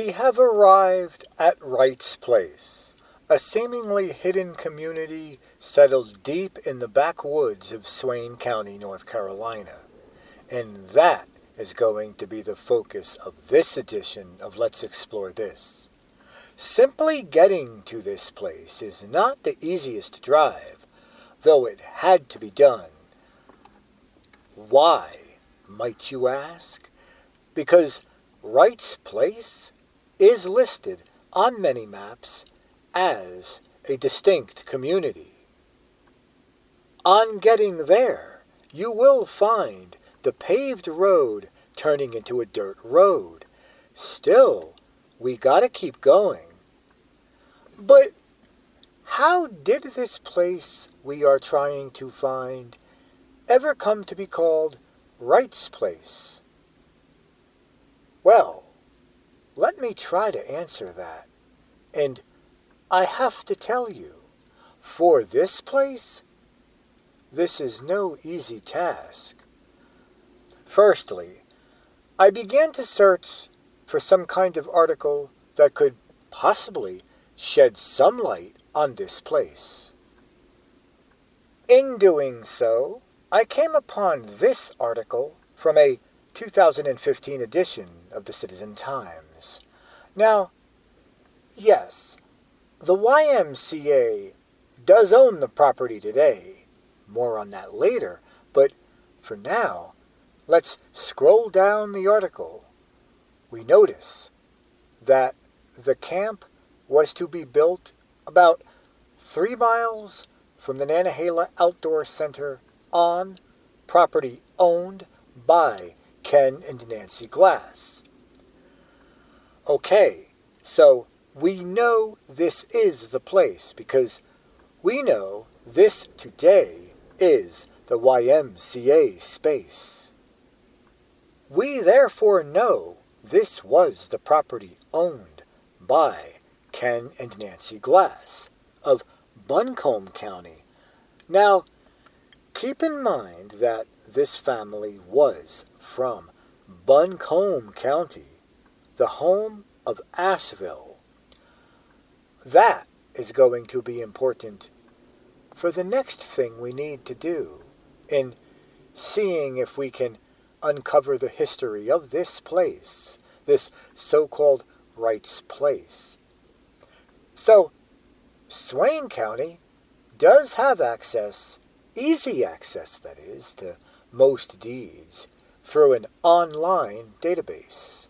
We have arrived at Wrights Place, a seemingly hidden community settled deep in the backwoods of Swain County, North Carolina. And that is going to be the focus of this edition of Let's Explore This. Simply getting to this place is not the easiest drive, though it had to be done. Why, might you ask? Because Wrights Place is listed on many maps as a distinct community. On getting there, you will find the paved road turning into a dirt road. Still, we gotta keep going. But how did this place we are trying to find ever come to be called Wrights Place? Well, let me try to answer that. And I have to tell you, for this place, this is no easy task. Firstly, I began to search for some kind of article that could possibly shed some light on this place. In doing so, I came upon this article from a 2015 edition of the Citizen Times. Now, yes, the YMCA does own the property today. More on that later, but for now, let's scroll down the article. We notice that the camp was to be built about 3 miles from the Nantahala Outdoor Center on property owned by Ken and Nancy Glass. Okay, so we know this is the place because we know this today is the YMCA space. We therefore know this was the property owned by Ken and Nancy Glass of Buncombe County. Now, keep in mind that this family was from Buncombe County, the home of Asheville. That is going to be important for the next thing we need to do in seeing if we can uncover the history of this place, this so-called Wrights Place. So, Swain County does have access, easy access that is, to most deeds through an online database.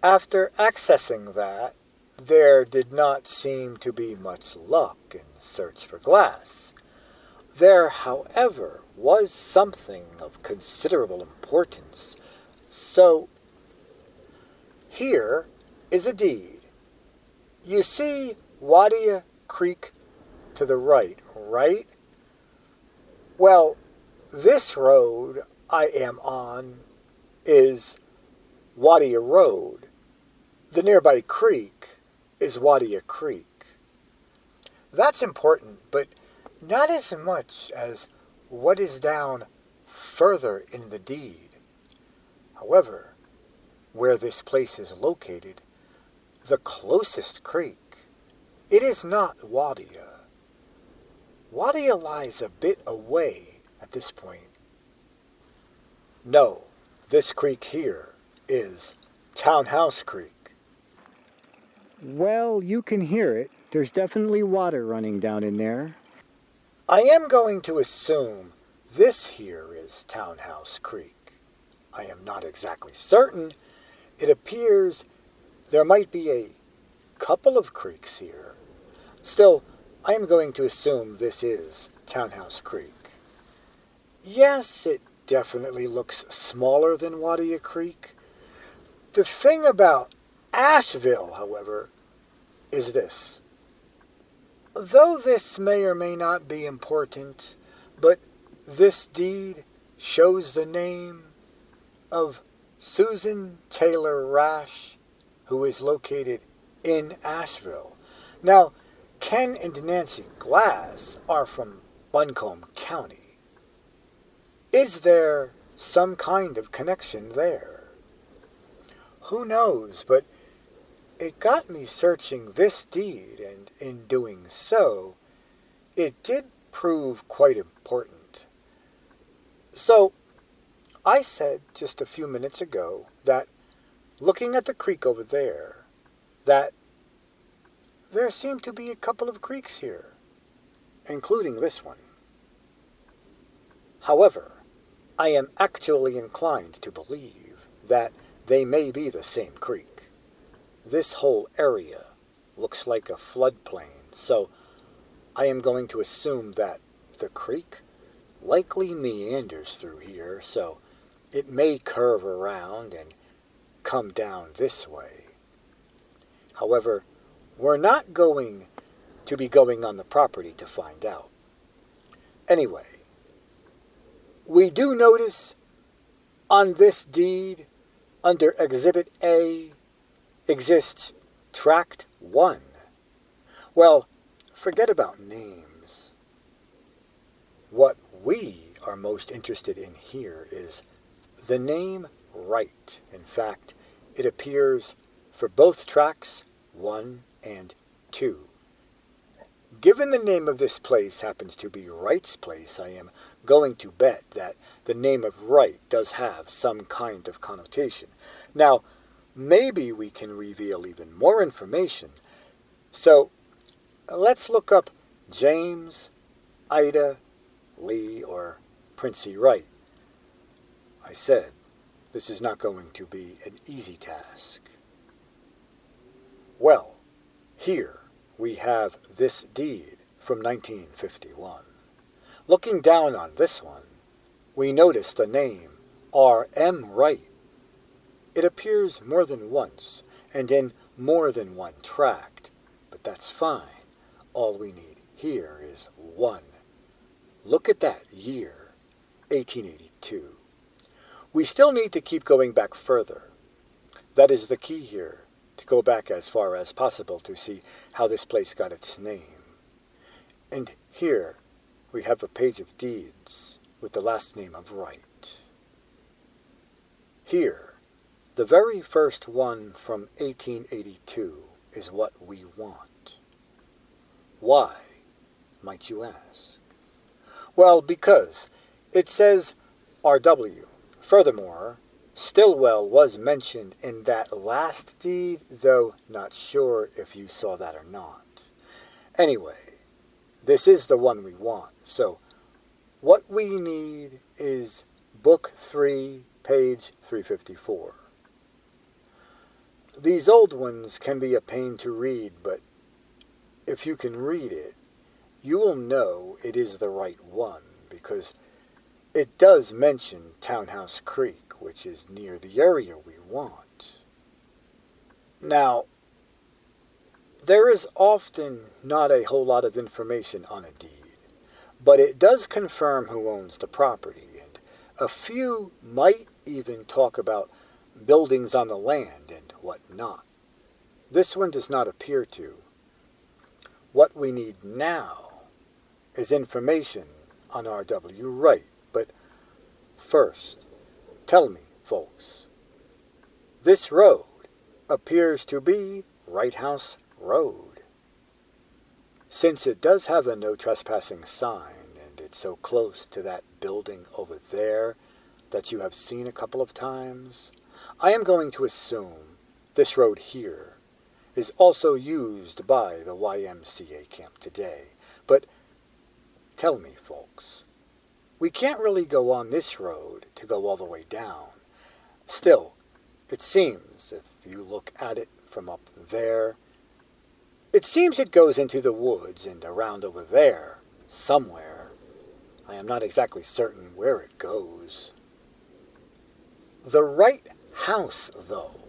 After accessing that, there did not seem to be much luck in search for Glass. There, however, was something of considerable importance. So, here is a deed. You see Wadia Creek to the right, right? Well, this road I am on is Wadia Road. The nearby creek is Wadia Creek. That's important, but not as much as what is down further in the deed. However, where this place is located, the closest creek, it is not Wadia. Wadia lies a bit away at this point. No, this creek here is Townhouse Creek. Well, you can hear it. There's definitely water running down in there. I am going to assume this here is Townhouse Creek. I am not exactly certain. It appears there might be a couple of creeks here. Still, I am going to assume this is Townhouse Creek. Yes, it definitely looks smaller than Wadia Creek. The thing about Asheville, however, is this. Though this may or may not be important, but this deed shows the name of Susan Taylor Rash, who is located in Asheville. Now, Ken and Nancy Glass are from Buncombe County. Is there some kind of connection there? who knows, but it got me searching this deed, and in doing so, it did prove quite important. So, I said just a few minutes ago that, looking at the creek over there, that there seemed to be a couple of creeks here, including this one. However, I am actually inclined to believe that they may be the same creek. This whole area looks like a floodplain, so I am going to assume that the creek likely meanders through here, so it may curve around and come down this way. However, we're not going to be going on the property to find out. Anyway, we do notice on this deed, under Exhibit A, exists Tract 1. Well, forget about names. What we are most interested in here is the name Wright. In fact, it appears for both tracts 1 and 2. Given the name of this place happens to be Wright's place, I am going to bet that the name of Wright does have some kind of connotation. Now, maybe we can reveal even more information. So, let's look up James, Ida, Lee, or Princey Wright. I said, this is not going to be an easy task. Well, here we have this deed from 1951. Looking down on this one, we notice the name R.M. Wright. It appears more than once, and in more than one tract, but that's fine. All we need here is 1. Look at that year, 1882. We still need to keep going back further. That is the key here, to go back as far as possible to see how this place got its name. And here we have a page of deeds with the last name of Wright. Here, the very first one from 1882 is what we want. Why, might you ask? Well, because it says R.W. Furthermore, Stillwell was mentioned in that last deed, though not sure if you saw that or not. Anyway, this is the one we want, so what we need is Book 3, page 354. These old ones can be a pain to read, but if you can read it, you will know it is the right one, because it does mention Townhouse Creek, which is near the area we want. Now, there is often not a whole lot of information on a deed, but it does confirm who owns the property, and a few might even talk about buildings on the land and what not. This one does not appear to. What we need now is information on R.W. Wright, but first, tell me, folks, this road appears to be Wright House Road. Since it does have a no trespassing sign, and it's so close to that building over there that you have seen a couple of times, I am going to assume this road here is also used by the YMCA camp today. But tell me, folks, we can't really go on this road to go all the way down. Still, it seems, if you look at it from up there, it seems it goes into the woods and around over there, somewhere. I am not exactly certain where it goes. The Wright house, though,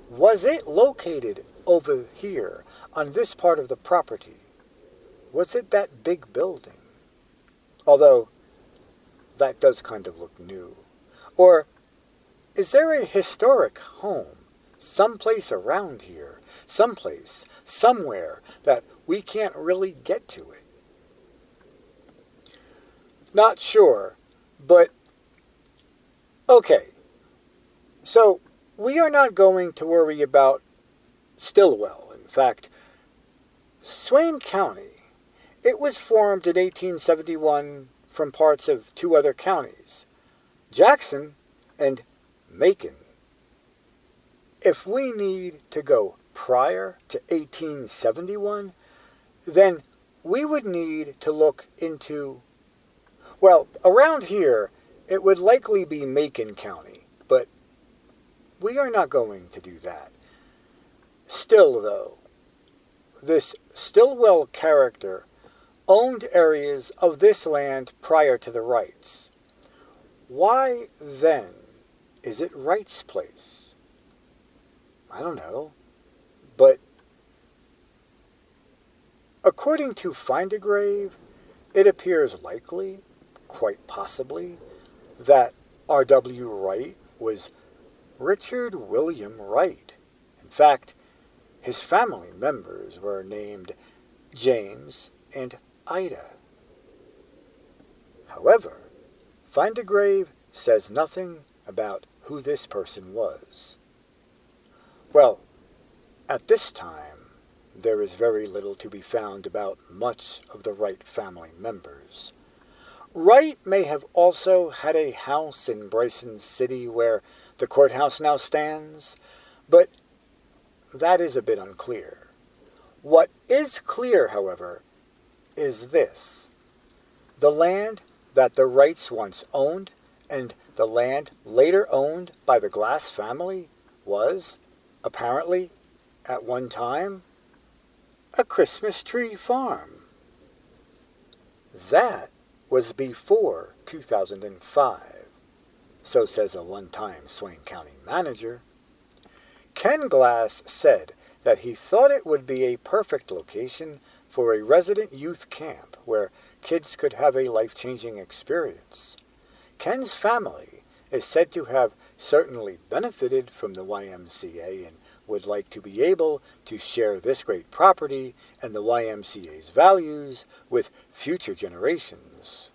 was it located over here on this part of the property? Was it that big building? Although, that does kind of look new. Or is there a historic home someplace around here, someplace, somewhere that we can't really get to it? Not sure, but okay. So we are not going to worry about Stillwell. In fact, Swain County, it was formed in 1871 from parts of two other counties, Jackson and Macon. If we need to go prior to 1871, then we would need to look into, well, around here, it would likely be Macon County, but we are not going to do that. Still, though, this Stillwell character owned areas of this land prior to the Wrights. Why, then, is it Wrights' place? I don't know, but according to Find a Grave, it appears likely, quite possibly, that R.W. Wright was Richard William Wright. In fact, his family members were named James and Ida. However, Find a Grave says nothing about who this person was. Well, at this time, there is very little to be found about much of the Wright family members. Wright may have also had a house in Bryson City where the courthouse now stands, but that is a bit unclear. What is clear, however, is this. The land that the Wrights once owned and the land later owned by the Glass family was, apparently, at one time, a Christmas tree farm. That was before 2005, so says a one-time Swain County manager. Ken Glass said that he thought it would be a perfect location for a resident youth camp where kids could have a life-changing experience. Ken's family is said to have certainly benefited from the YMCA and would like to be able to share this great property and the YMCA's values with future generations.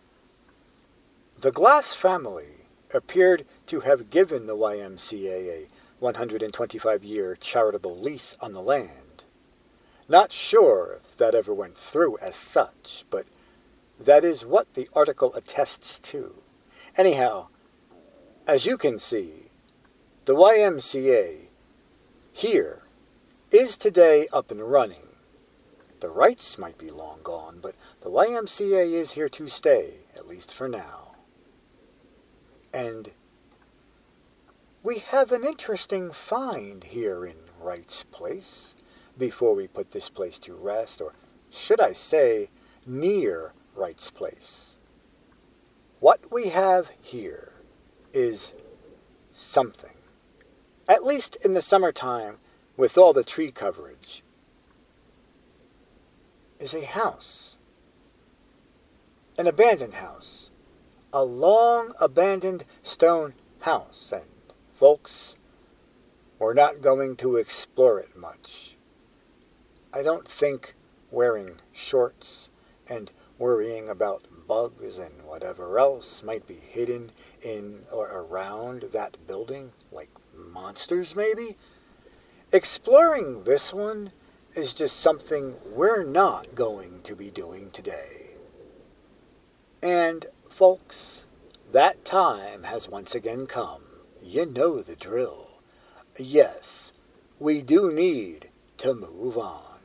The Glass family appeared to have given the YMCA a 125-year charitable lease on the land. Not sure if that ever went through as such, but that is what the article attests to. Anyhow, as you can see, the YMCA here is today up and running. The Wrights might be long gone, but the YMCA is here to stay, at least for now. And we have an interesting find here in Wright's Place, before we put this place to rest, or should I say, near Wright's Place. What we have here is something. At least in the summertime, with all the tree coverage, is a house. An abandoned house. A long abandoned stone house. And folks, we're not going to explore it much. I don't think wearing shorts and worrying about bugs and whatever else might be hidden in or around that building, like monsters maybe. Exploring this one is just something we're not going to be doing today. And, folks, that time has once again come. You know the drill. Yes, we do need to move on.